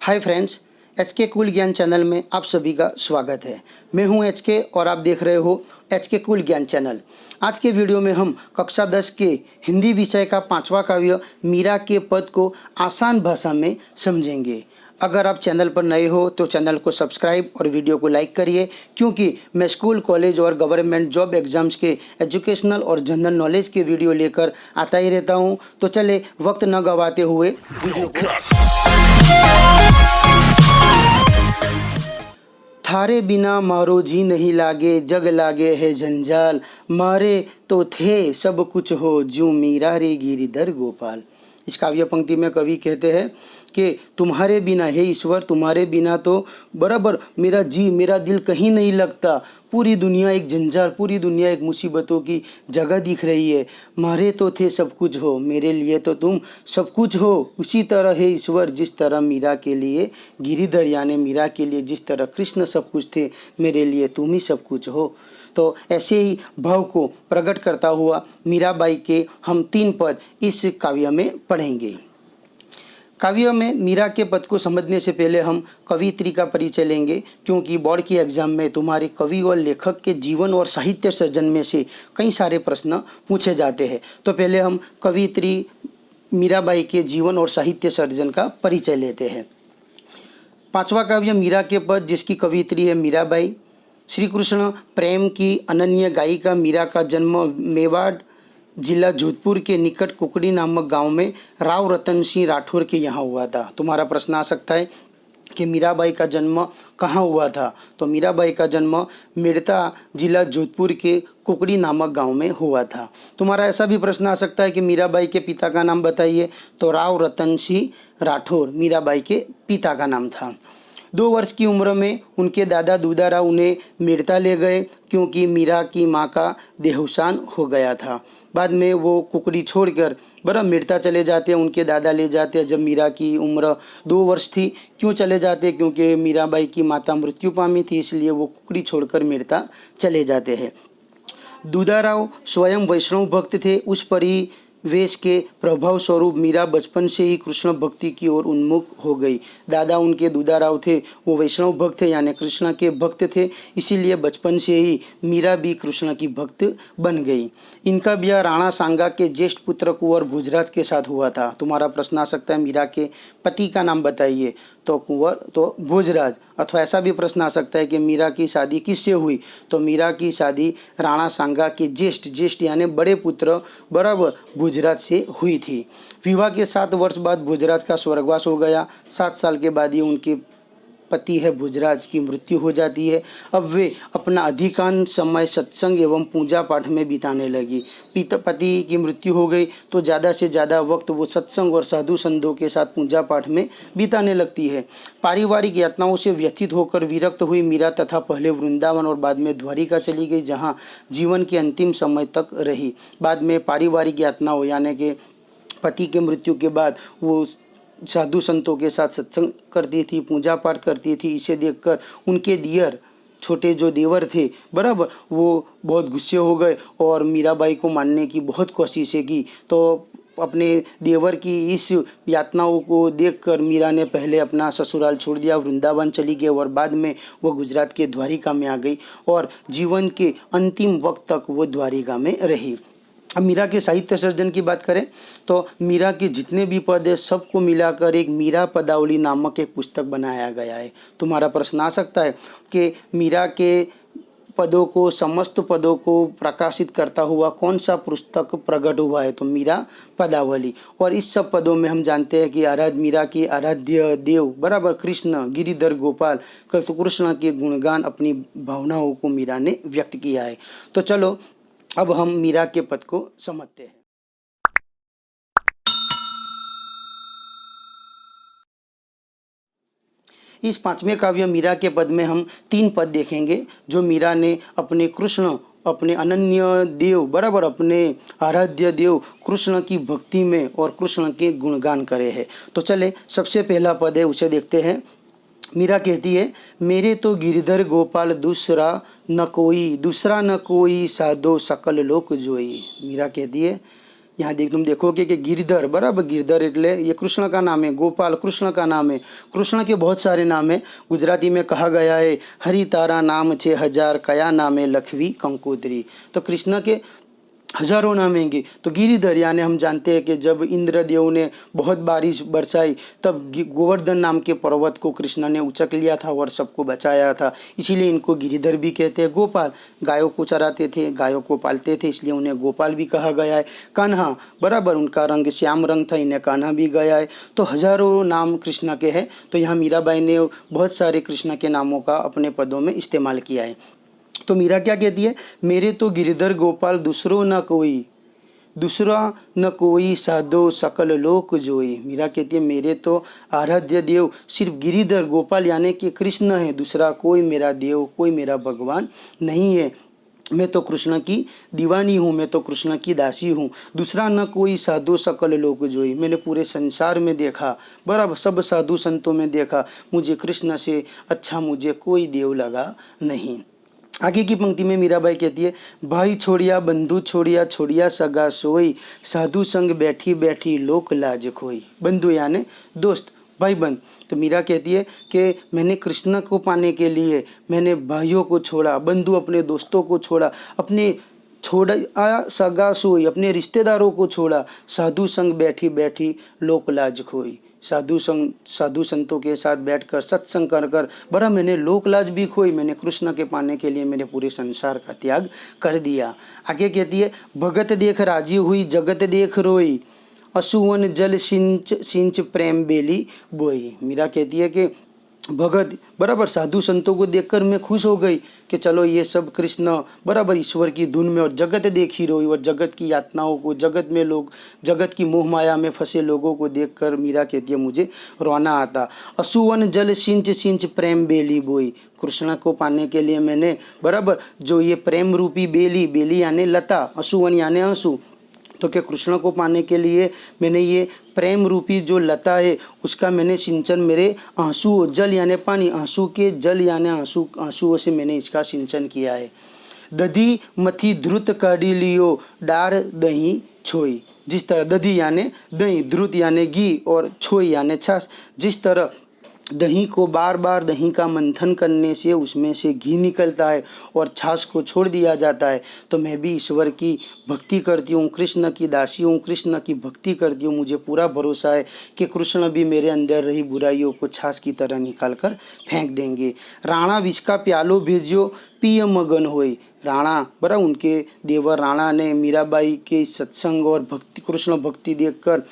Hi friends, HK cool ज्ञान channel में आप सभी का स्वागत है। मैं हूं एचके और आप देख रहे हो एचके कूल ज्ञान चैनल। आज के वीडियो में हम कक्षा 10 के हिंदी विषय का 5वां काव्य मीरा के पद को आसान भाषा में समझेंगे। अगर आप चैनल पर नए हो तो चैनल को सब्सक्राइब और वीडियो को लाइक करिए, क्योंकि मैं स्कूल, कॉलेज और गवर्नमेंट जॉब एग्जाम्स के एजुकेशनल और जनरल नॉलेज के वीडियो लेकर आता ही रहता हूं। तो चले वक्त न गवाते हुए वीडियो को। थारे बिना मारो जी नहीं लागे, जग लागे है जंजाल, मारे तो थे सब कुछ हो, ज्यों मीरा रे गिरिधर गोपाल। इस काव्य पंक्ति में कवि कहते हैं कि तुम्हारे बिना, हे ईश्वर, तुम्हारे बिना तो बराबर मेरा जी, मेरा दिल कहीं नहीं लगता। पूरी दुनिया एक जंजाल, पूरी दुनिया एक मुसीबतों की जगह दिख रही है। मारे तो थे सब कुछ हो, मेरे लिए तो तुम सब कुछ हो। उसी तरह है ईश्वर, जिस तरह मीरा के लिए गिरिधर यानी मीरा के लिए जिस तरह कृष्ण सब कुछ थे, मेरे लिए तुम ही सब कुछ हो। तो ऐसे ही भाव को प्रकट करता हुआ मीराबाई के हम 3 पद इस काव्य में पढ़ेंगे। काव्य में मीरा के पद को समझने से पहले हम कवियत्री का परिचय लेंगे, क्योंकि बोर्ड की एग्जाम में तुम्हारे कवि और लेखक के जीवन और साहित्य सर्जन में से कई सारे प्रश्न पूछे जाते हैं। तो पहले हम कवियत्री मीराबाई के जीवन और साहित्य सर्जन का परिचय लेते हैं। 5वां काव्य मीरा के पद, जिसकी कवियत्री है मीराबाई। श्री कृष्ण प्रेम की अनन्य गायिका मीरा का जन्म मेवाड़ जिला जोधपुर के निकट कुकड़ी नामक गांव में राव रतन सिंह राठौर के यहाँ हुआ था। तुम्हारा प्रश्न आ सकता है कि मीराबाई का जन्म कहाँ हुआ था। तो मीराबाई का जन्म मेड़ता जिला जोधपुर के कुकड़ी नामक गांव में हुआ था। तुम्हारा ऐसा भी प्रश्न आ सकता है कि मीराबाई के पिता का नाम बताइए। तो राव रतन सिंह राठौर मीराबाई के पिता का नाम था। 2 वर्ष की उम्र में उनके दादा दूधाराव उन्हें मेड़ता ले गए, क्योंकि मीरा की मां का देहावसान हो गया था। बाद में वो कुकड़ी छोड़कर मेड़ता चले जाते, उनके दादा ले जाते जब मीरा की उम्र 2 वर्ष थी। क्यों चले जाते? क्योंकि मीराबाई की माता मृत्यु पामी थी, इसलिए वो कुकड़ी छोड़कर मेड़ता चले जाते हैं। दूधाराव स्वयं वैष्णव भक्त थे। उस परिवेश के प्रभाव स्वरूप मीरा बचपन से ही कृष्ण भक्ति की ओर उन्मुख हो गई। दादा उनके दूधाराव थे, वो वैष्णव भक्त थे यानी कृष्ण के भक्त थे, इसीलिए बचपन से ही मीरा भी कृष्ण की भक्त बन गई। इनका ब्याह राणा सांगा के ज्येष्ठ पुत्र कुंवर भोजराज के साथ हुआ था। तुम्हारा प्रश्न आ सकता है मीरा के पति का नाम बताइए। तो कुंवर तो भोजराज। अथवा ऐसा भी प्रश्न आ सकता है कि मीरा की शादी किससे हुई। तो मीरा की शादी राणा सांगा के ज्येष्ठ यानी बड़े पुत्र बराबर भोजराज से हुई थी। विवाह के 7 वर्ष बाद भोजराज का स्वर्गवास हो गया। 7 साल के बाद ही उनके पति है भोजराज की मृत्यु हो जाती है। अब वे अपना अधिकांश समय सत्संग एवं पूजा पाठ में बिताने लगी। पति की मृत्यु हो गई तो ज़्यादा से ज़्यादा वक्त वो सत्संग और साधु संतों के साथ पूजा पाठ में बिताने लगती है। पारिवारिक यातनाओं से व्यथित होकर विरक्त हुई मीरा तथा पहले वृंदावन और बाद में द्वारिका चली गई, जहाँ जीवन के अंतिम समय तक रही। बाद में पारिवारिक यातनाओं यानी कि पति के मृत्यु के बाद वो साधु संतों के साथ सत्संग करती थी, पूजा पाठ करती थी। इसे देखकर उनके दियर, छोटे जो देवर थे बराबर, वो बहुत गुस्से हो गए और मीराबाई को मारने की बहुत कोशिशें की। तो अपने देवर की इस यातनाओं को देखकर मीरा ने पहले अपना ससुराल छोड़ दिया, वृंदावन चली गई और बाद में वो गुजरात के द्वारिका में आ गई और जीवन के अंतिम वक्त तक वो द्वारिका में रही। अब मीरा के साहित्य सर्जन की बात करें तो मीरा के जितने भी पद है सबको मिलाकर एक मीरा पदावली नामक एक पुस्तक बनाया गया है। तुम्हारा प्रश्न आ सकता है कि मीरा के पदों को, समस्त पदों को प्रकाशित करता हुआ कौन सा पुस्तक प्रकट हुआ है। तो मीरा पदावली। और इस सब पदों में हम जानते हैं कि मीरा की आराध्य देव बराबर कृष्ण गिरिधर गोपाल, तो कृष्ण के गुणगान, अपनी भावनाओं को मीरा ने व्यक्त किया है। तो चलो अब हम मीरा के पद को समझते हैं। इस 5वें काव्य मीरा के पद में हम 3 पद देखेंगे, जो मीरा ने अपने कृष्ण, अपने अनन्य देव बराबर, अपने आराध्य देव कृष्ण की भक्ति में और कृष्ण के गुणगान करे हैं। तो चले सबसे पहला पद है उसे देखते हैं। मीरा कहती है, मेरे तो गिरधर गोपाल दूसरा न कोई साधो सकल लोक जोई। मीरा कहती है यहाँ तुम देखोगे कि गिरधर, बराबर, गिरधर એટલે ये कृष्ण का नाम है, गोपाल कृष्ण का नाम है, कृष्ण के बहुत सारे नाम है। गुजराती में कहा गया है हरि तारा नाम छे हजार कया नामे लखवी कंकोत्री। तो कृष्ण के हजारों नाम हैंगे। तो गिरिधर यानी हम जानते हैं कि जब इंद्रदेव ने बहुत बारिश बरसाई तब गोवर्धन नाम के पर्वत को कृष्ण ने उचक लिया था और सबको बचाया था, इसीलिए इनको गिरिधर भी कहते हैं। गोपाल, गायों को चराते थे, गायों को पालते थे, इसलिए उन्हें गोपाल भी कहा गया है। कान्हा, बराबर, उनका रंग श्याम रंग था, इन्हें कान्हा भी गया है। तो हजारों नाम कृष्ण के हैं। तो यहाँ मीराबाई ने बहुत सारे कृष्ण के नामों का अपने पदों में इस्तेमाल किया है। तो मीरा क्या कहती है, मेरे तो गिरधर गोपाल दूसरो न कोई, दूसरा न कोई साधो सकल लोक जोई। मीरा कहती है मेरे तो आराध्य देव सिर्फ गिरिधर गोपाल यानी कि कृष्ण है, दूसरा कोई मेरा देव, कोई मेरा भगवान नहीं है। मैं तो कृष्ण की दीवानी हूँ, मैं तो कृष्ण की दासी हूँ। दूसरा न कोई साधु सकल लोक जोई, मैंने पूरे संसार में देखा, बराबर, सब साधु संतों में देखा, मुझे कृष्ण से अच्छा मुझे कोई देव लगा नहीं। आगे की पंक्ति में मीराबाई कहती है भाई छोड़िया बंधु छोड़िया छोड़िया सगा सोई, साधु संग बैठी बैठी लोक लाज खोई। बंधु यानी दोस्त, भाई बंद। तो मीरा कहती है कि मैंने कृष्ण को पाने के लिए मैंने भाइयों को छोड़ा, बंधु अपने दोस्तों को छोड़ा, अपने छोड़ा सगा सोई, अपने रिश्तेदारों को छोड़ा, साधु संग बैठी बैठी लोक लाज खोई। साधु संतों के साथ बैठकर सत्संग कर कर बड़ा मैंने लोक लाज भी खोई, मैंने कृष्ण के पाने के लिए मैंने पूरे संसार का त्याग कर दिया। आगे कहती है भगत देख राजी हुई जगत देख रोई, असुवन जल सिंच सिंच प्रेम बेली बोई। मीरा कहती है कि भगत, बराबर, साधु संतों को देखकर मैं खुश हो गई कि चलो ये सब कृष्ण, बराबर, ईश्वर की धुन में, और जगत देखी रोई, और जगत की यातनाओं को, जगत में लोग, जगत की मोह माया में फंसे लोगों को देखकर मीरा कहती है मुझे रोना आता। असुवन जल सिंच सिंच प्रेम बेली बोई, कृष्ण को पाने के लिए मैंने, बराबर, जो ये प्रेम रूपी बेली, बेली यानी लता, असुवन यानी आंसू, तो क्या कृष्ण को पाने के लिए मैंने ये प्रेम रूपी जो लता है उसका मैंने सिंचन, मेरे आंसू, जल यानी पानी, आंसू के जल यानी आंसुओं से मैंने इसका सिंचन किया है। दधी मथी ध्रुत काढ़ी लियो डार दही छोई। जिस तरह दधी यानी दही, ध्रुत यानी घी, और छोई यानी छाछ, जिस तरह दही को बार बार दही का मंथन करने से उसमें से घी निकलता है और छाछ को छोड़ दिया जाता है, तो मैं भी ईश्वर की भक्ति करती हूँ, कृष्ण की दासी हूँ, कृष्ण की भक्ति करती हूँ। मुझे पूरा भरोसा है कि कृष्ण भी मेरे अंदर रही बुराइयों को छाछ की तरह निकाल कर फेंक देंगे। राणा विष का प्यालो भेजियो पिय मगन होई। राणा, बड़ा, उनके देवर राणा ने मीराबाई के सत्संग और भक्ति, कृष्ण भक्ति देखकर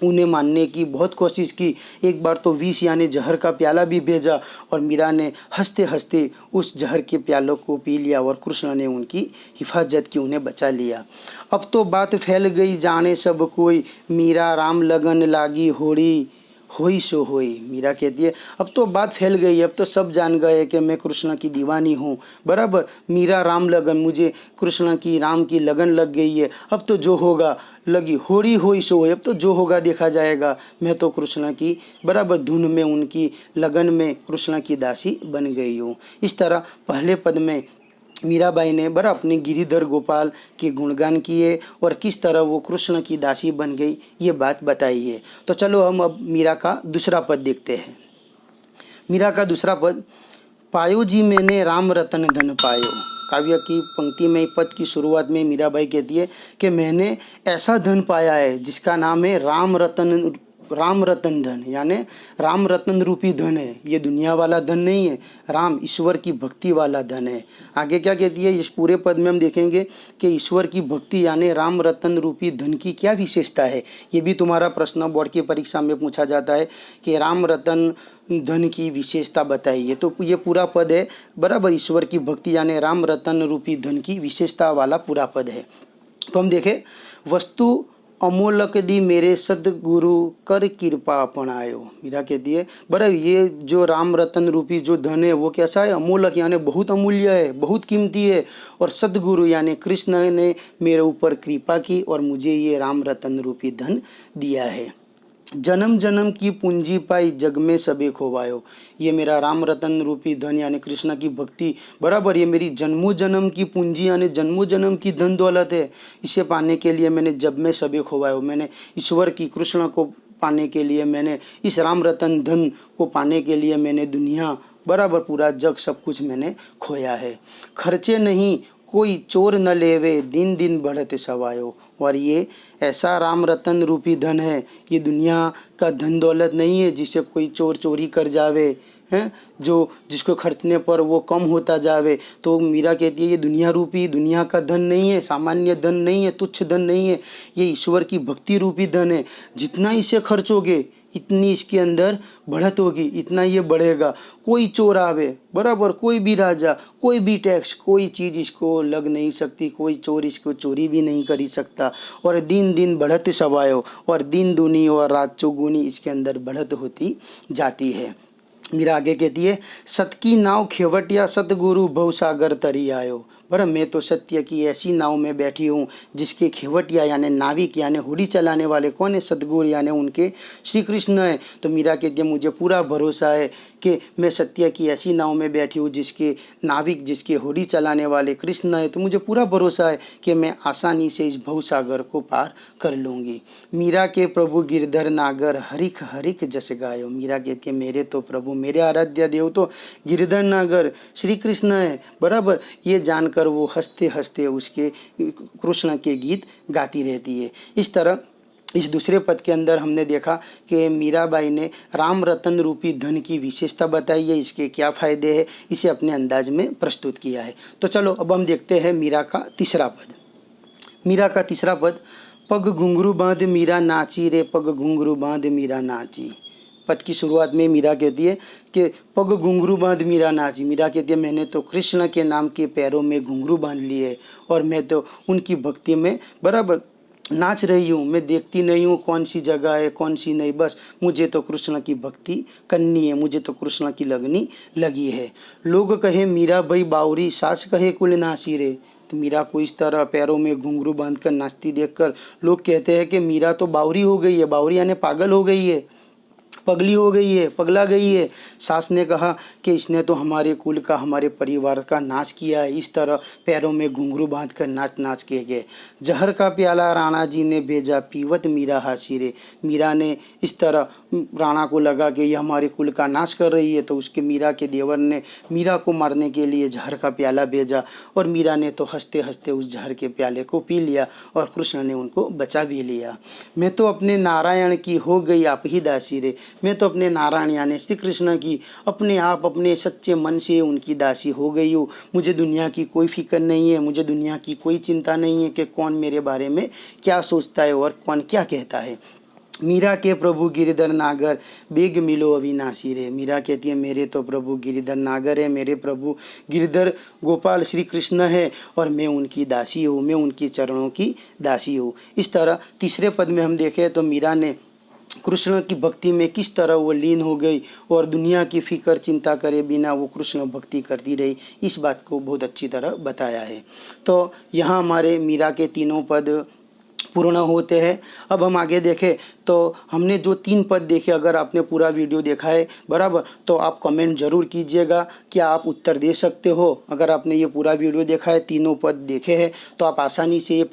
उन्हें मानने की बहुत कोशिश की। एक बार तो विष यानी जहर का प्याला भी भेजा और मीरा ने हंसते हंसते उस जहर के प्यालों को पी लिया और कृष्ण ने उनकी हिफाजत की, उन्हें बचा लिया। अब तो बात फैल गई जाने सब कोई, मीरा राम लगन लागी होड़ी होई सो होई। मीरा कहती है अब तो बात फैल गई, अब तो सब जान गए कि मैं कृष्ण की दीवानी हूँ, बराबर, मीरा राम लगन, मुझे कृष्ण की, राम की लगन लग गई है। अब तो जो होगा लगी, होड़ी होई सो होई, अब तो जो होगा देखा जाएगा। मैं तो कृष्ण की, बराबर, धुन में, उनकी लगन में कृष्ण की दासी बन गई हूँ। इस तरह पहले पद में मीराबाई ने बड़ा अपने गिरिधर गोपाल के गुणगान किए और किस तरह वो कृष्ण की दासी बन गई ये बात बताई है। तो चलो हम अब मीरा का दूसरा पद देखते हैं। मीरा का दूसरा पद, पायो जी मैंने राम रतन धन पायो। काव्य की पंक्ति में, पद की शुरुआत में मीराबाई कहती है कि मैंने ऐसा धन पाया है जिसका नाम है राम रतन धन, यानी राम रतन रूपी धन है। ये दुनिया वाला धन नहीं है, राम, ईश्वर की भक्ति वाला धन है। आगे क्या कहती है, इस पूरे पद में हम देखेंगे कि ईश्वर की भक्ति यानी राम रतन रूपी धन की क्या विशेषता है। ये भी तुम्हारा प्रश्न बोर्ड की परीक्षा में पूछा जाता है कि राम रतन धन की विशेषता बताइए। तो ये पूरा पद है, बराबर, ईश्वर की भक्ति यानी राम रतन रूपी धन की विशेषता वाला पूरा पद है। तो हम देखें, वस्तु अमोलक दी मेरे सदगुरु कर कृपा अपनायो। मीरा कहती है बड़ा, ये जो राम रतन रूपी जो धन है वो कैसा है, अमोलक यानी बहुत अमूल्य है, बहुत कीमती है, और सदगुरु यानी कृष्ण ने मेरे ऊपर कृपा की और मुझे ये राम रतन रूपी धन दिया है। जन्म जन्म की पूंजी पाई जग में सबे खोवायो। ये मेरा राम रतन रूपी धन यानी कृष्ण की भक्ति बराबर, ये मेरी जन्मों जन्म की पूंजी यानी जन्मों जन्म की धन दौलत है। इसे पाने के लिए मैंने जग में सबे खोवायो, मैंने ईश्वर की कृष्ण को पाने के लिए, मैंने इस राम रतन धन को पाने के लिए मैंने दुनिया बराबर पूरा जग सब कुछ मैंने खोया है। खर्चे नहीं कोई चोर न लेवे दिन दिन बढ़ते सवायो। और ये ऐसा राम रतन रूपी धन है, ये दुनिया का धन दौलत नहीं है जिसे कोई चोर चोरी कर जावे हैं, जो जिसको खर्चने पर वो कम होता जावे। तो मीरा कहती है ये दुनिया रूपी दुनिया का धन नहीं है, सामान्य धन नहीं है, तुच्छ धन नहीं है, ये ईश्वर की भक्ति रूपी धन है। जितना इसे खर्चोगे इतनी इसके अंदर बढ़त होगी, इतना ये बढ़ेगा। कोई चोर आवे बराबर, कोई भी राजा, कोई भी टैक्स, कोई चीज़ इसको लग नहीं सकती, कोई चोर इसको चोरी भी नहीं कर सकता। और दिन दिन बढ़त सवायो, और दिन दूनी और रात चौगुनी इसके अंदर बढ़त होती जाती है। मीरा आगे कहती है सत की नाव खेवटिया सतगुरु भवसागर तरी आयो। पर मैं तो सत्य की ऐसी नाव में बैठी हूँ जिसके खेवटिया यानी नाविक यानी हुडी चलाने वाले कौन है? सतगुरु यानी उनके श्री कृष्ण है। तो मीरा कहती है मुझे पूरा भरोसा है कि मैं सत्य की ऐसी नाव में बैठी हूँ जिसके नाविक जिसके हुडी चलाने वाले कृष्ण है। तो मुझे पूरा भरोसा है कि मैं आसानी से इस भवसागर को पार कर लूँगी। मीरा के प्रभु गिरधर नागर हरिख हरिख जस गायो। मीरा कहती है मेरे तो प्रभु, मेरे आराध्य देव तो गिरधर नागर श्री कृष्ण है बराबर। ये जानकर वो हंसते हंसते उसके कृष्ण के गीत गाती रहती है। इस तरह इस दूसरे पद के अंदर हमने देखा कि मीराबाई ने राम रतन रूपी धन की विशेषता बताई है, इसके क्या फ़ायदे हैं, इसे अपने अंदाज में प्रस्तुत किया है। तो चलो अब हम देखते हैं मीरा का तीसरा पद। मीरा का तीसरा पद, पग घुंघरू बांध मीरा नाची रे, पग घुंघरू बांध मीरा नाची। पद की शुरुआत में मीरा कहती है कि पग घुंघरू बांध मीरा नाची। मीरा कहती है मैंने तो कृष्ण के नाम के पैरों में घुंघरू बांध लिए और मैं तो उनकी भक्ति में बराबर नाच रही हूँ। मैं देखती नहीं हूँ कौन सी जगह है कौन सी नहीं, बस मुझे तो कृष्ण की भक्ति करनी है, मुझे तो कृष्ण की लगनी लगी है। लोग कहे मीरा भाई बावरी, सास कहे कुल नासी रे। तो मीरा को इस तरह पैरों में घुंघरू बांधकर नाचती देखकर लोग कहते हैं कि मीरा तो बावरी हो गई है। बावरी यानी पागल हो गई है, पगली हो गई है, पगला गई है। सास ने कहा कि इसने तो हमारे कुल का हमारे परिवार का नाश किया है। इस तरह पैरों में घुंघरू बांध कर नाच नाच के गए। जहर का प्याला राणा जी ने भेजा पीवत मीरा हासिरे। मीरा ने इस तरह राणा को लगा कि ये हमारे कुल का नाश कर रही है, तो उसके मीरा के देवर ने मीरा को मारने के लिए जहर का प्याला भेजा और मीरा ने तो हंसते हंसते उस जहर के प्याले को पी लिया और कृष्ण ने उनको बचा भी लिया। मैं तो अपने नारायण की हो गई आप ही दासी रे। मैं तो अपने नारायण यानी श्री कृष्ण की अपने आप अपने सच्चे मन से उनकी दासी हो गई हूँ। मुझे दुनिया की कोई फिक्र नहीं है, मुझे दुनिया की कोई चिंता नहीं है कि कौन मेरे बारे में क्या सोचता है और कौन क्या कहता है। मीरा के प्रभु गिरधर नागर बेग मिलो अविनाशी रे। मीरा कहती है मेरे तो प्रभु गिरधर नागर है, मेरे प्रभु गिरधर गोपाल श्री कृष्ण है और मैं उनकी दासी हूँ, मैं उनकी चरणों की दासी हूँ। इस तरह तीसरे पद में हम देखें तो मीरा ने कृष्ण की भक्ति में किस तरह वो लीन हो गई और दुनिया की फिक्र चिंता करे बिना वो कृष्ण भक्ति करती रही, इस बात को बहुत अच्छी तरह बताया है। तो यहाँ हमारे मीरा के तीनों पद पूर्ण होते हैं। अब हम आगे देखें तो हमने जो 3 पद देखे, अगर आपने पूरा वीडियो देखा है बराबर, तो आप कमेंट ज़रूर कीजिएगा क्या आप उत्तर दे सकते हो। अगर आपने ये पूरा वीडियो देखा है, तीनों पद देखे हैं, तो आप आसानी से ये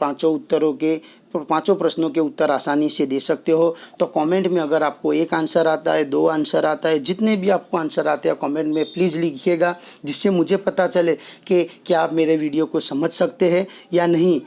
पाँचों प्रश्नों के उत्तर आसानी से दे सकते हो। तो कमेंट में अगर आपको 1 आंसर आता है, 2 आंसर आता है, जितने भी आपको आंसर आते हैं कमेंट में प्लीज़ लिखिएगा, जिससे मुझे पता चले कि क्या आप मेरे वीडियो को समझ सकते हैं या नहीं।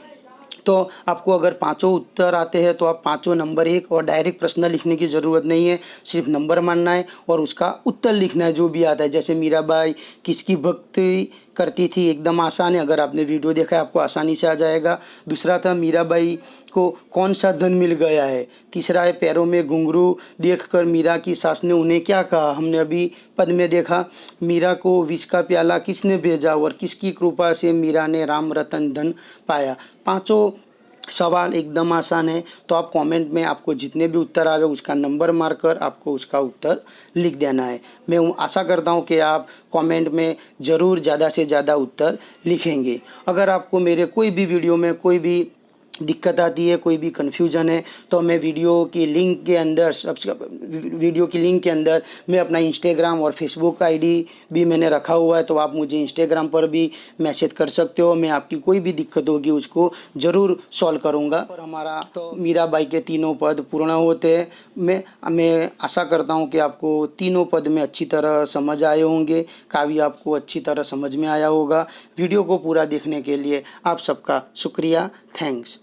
तो आपको अगर 5 उत्तर आते हैं तो आप 5 नंबर 1 और डायरेक्ट प्रश्न लिखने की ज़रूरत नहीं है, सिर्फ नंबर मानना है और उसका उत्तर लिखना है जो भी आता है। जैसे मीराबाई किसकी भक्ति करती थी, एकदम आसान है, अगर आपने वीडियो देखा है आपको आसानी से आ जाएगा। दूसरा था मीराबाई को कौन सा धन मिल गया है। तीसरा है पैरों में घुंघरू देखकर मीरा की सास ने उन्हें क्या कहा। हमने अभी पद में देखा मीरा को विष का प्याला किसने भेजा और किसकी कृपा से मीरा ने राम रतन धन पाया। 5 सवाल एकदम आसान है। तो आप कमेंट में आपको जितने भी उत्तर आवे उसका नंबर मारकर आपको उसका उत्तर लिख देना है। मैं आशा करता हूँ कि आप कमेंट में ज़रूर ज़्यादा से ज़्यादा उत्तर लिखेंगे। अगर आपको मेरे कोई भी वीडियो में कोई भी दिक्कत आती है, कोई भी कन्फ्यूजन है, तो मैं वीडियो की लिंक के अंदर मैं अपना इंस्टाग्राम और फेसबुक आईडी भी मैंने रखा हुआ है, तो आप मुझे इंस्टाग्राम पर भी मैसेज कर सकते हो। मैं आपकी कोई भी दिक्कत होगी उसको ज़रूर सॉल्व करूँगा। और हमारा तो मीराबाई के तीनों पद पूर्ण होते हैं। मैं आशा करता हूँ कि आपको तीनों पद में अच्छी तरह समझ आए होंगे, काव्य आपको अच्छी तरह समझ में आया होगा। वीडियो को पूरा देखने के लिए आप सबका शुक्रिया। थैंक्स।